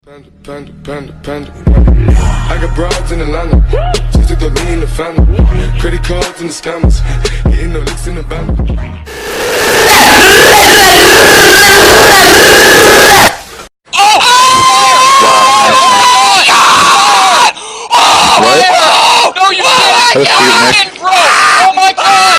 Panda. I got broads in Atlanta. Just took the lean in the family. Credit cards and the scammers. Hitting the licks in the band. What? No, you didn't, bro! Oh my god!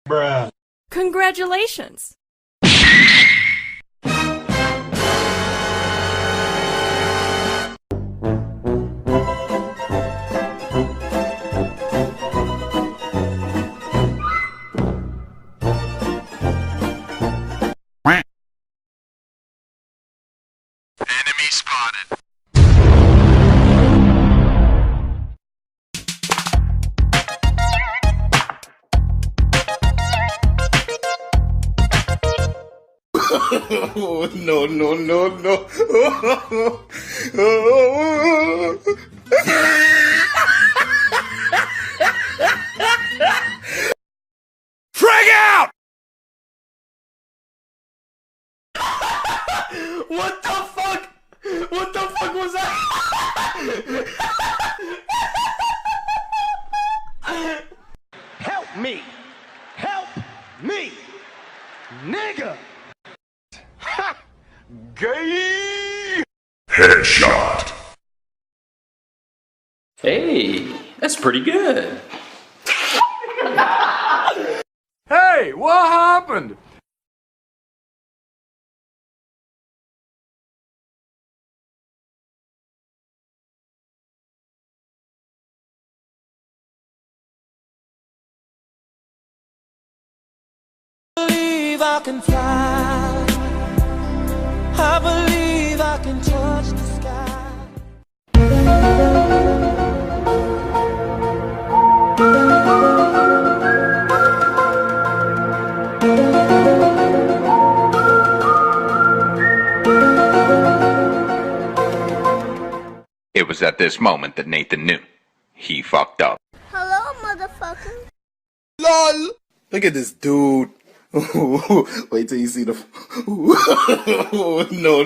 Bruh. Congratulations! Enemy spotted. No. Frag out! What the fuck? What the fuck was that? Help me! Help me! Nigga! Ha! Gay! Headshot. Hey, that's pretty good. Hey, what happened? I can fly. I believe I can touch the sky. It was at this moment that Nathan knew. He fucked up. Hello, motherfucker. LOL. Look at this dude. Wait till you see the. No.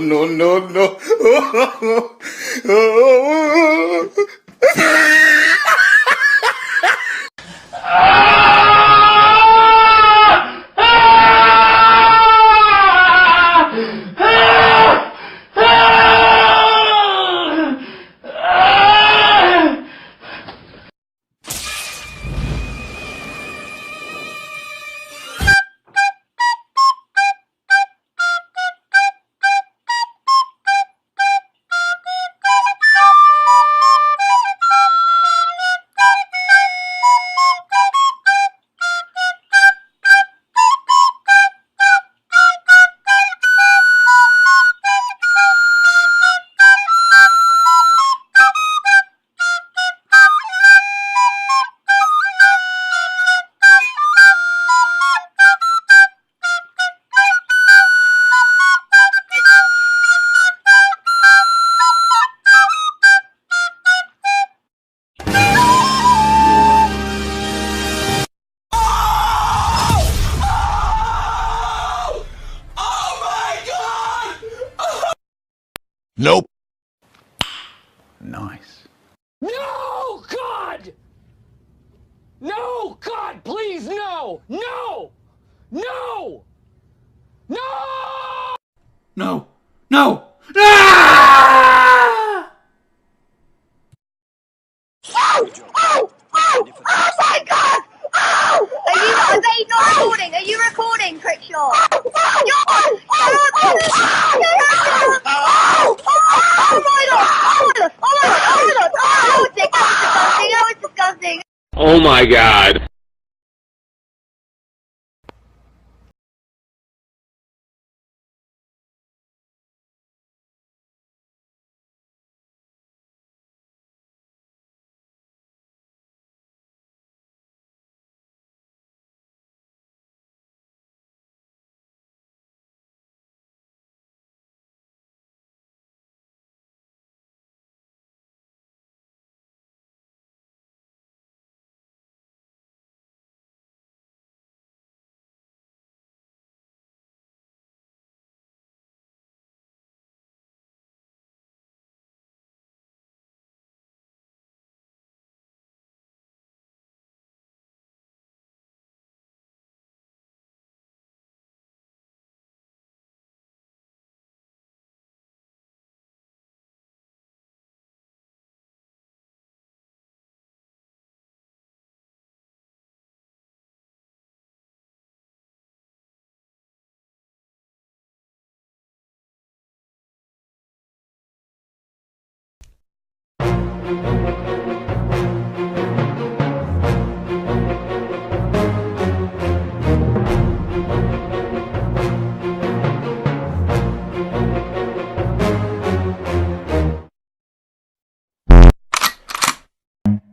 Nope. Nice. No, God! No, God, please, no! No! No! No! No! Oh my god! Oh! Are they not recording? Are you recording, Crickshaw? Oh my god! It's disgusting! Oh my god.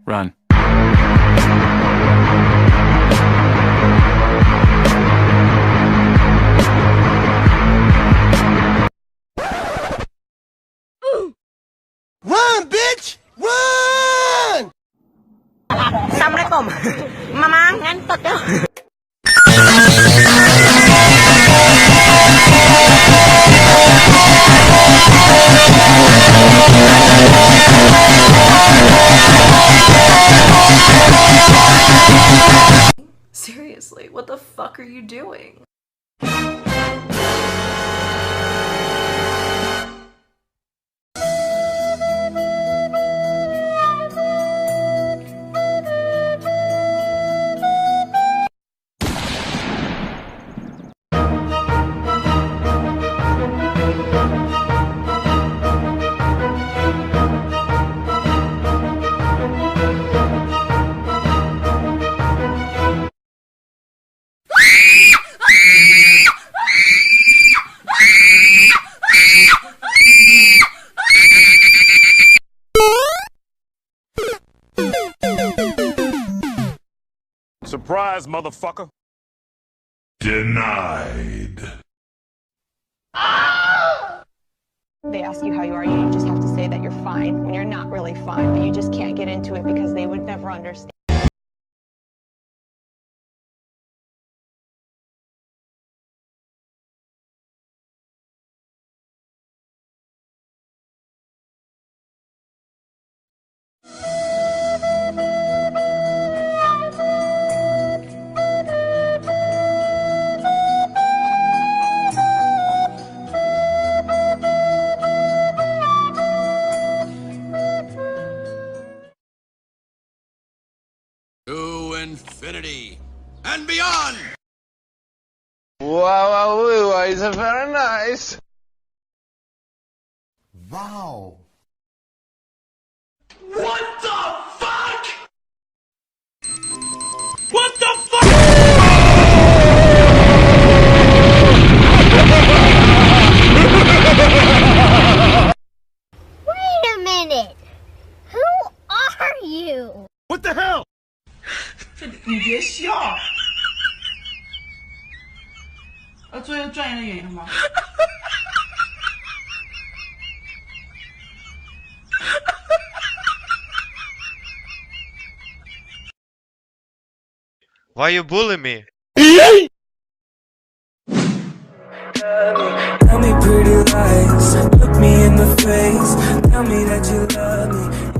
Run. Run, bitch! Run! Assalamualaikum. Mama ngantuk ya. Seriously, what the fuck are you doing? Surprise, motherfucker. Denied. They ask you how you are, you just have to say that you're fine when you're not really fine, but you just can't get into it because they would never understand. To infinity and beyond! Wow, it's very nice. Wow. What the fuck? What the fuck? Wait a minute. Who are you? What the hell? 你别笑，做一个专业的演员吗？ Why you bully me? Tell me pretty lies, look me in the face, tell me that you love me.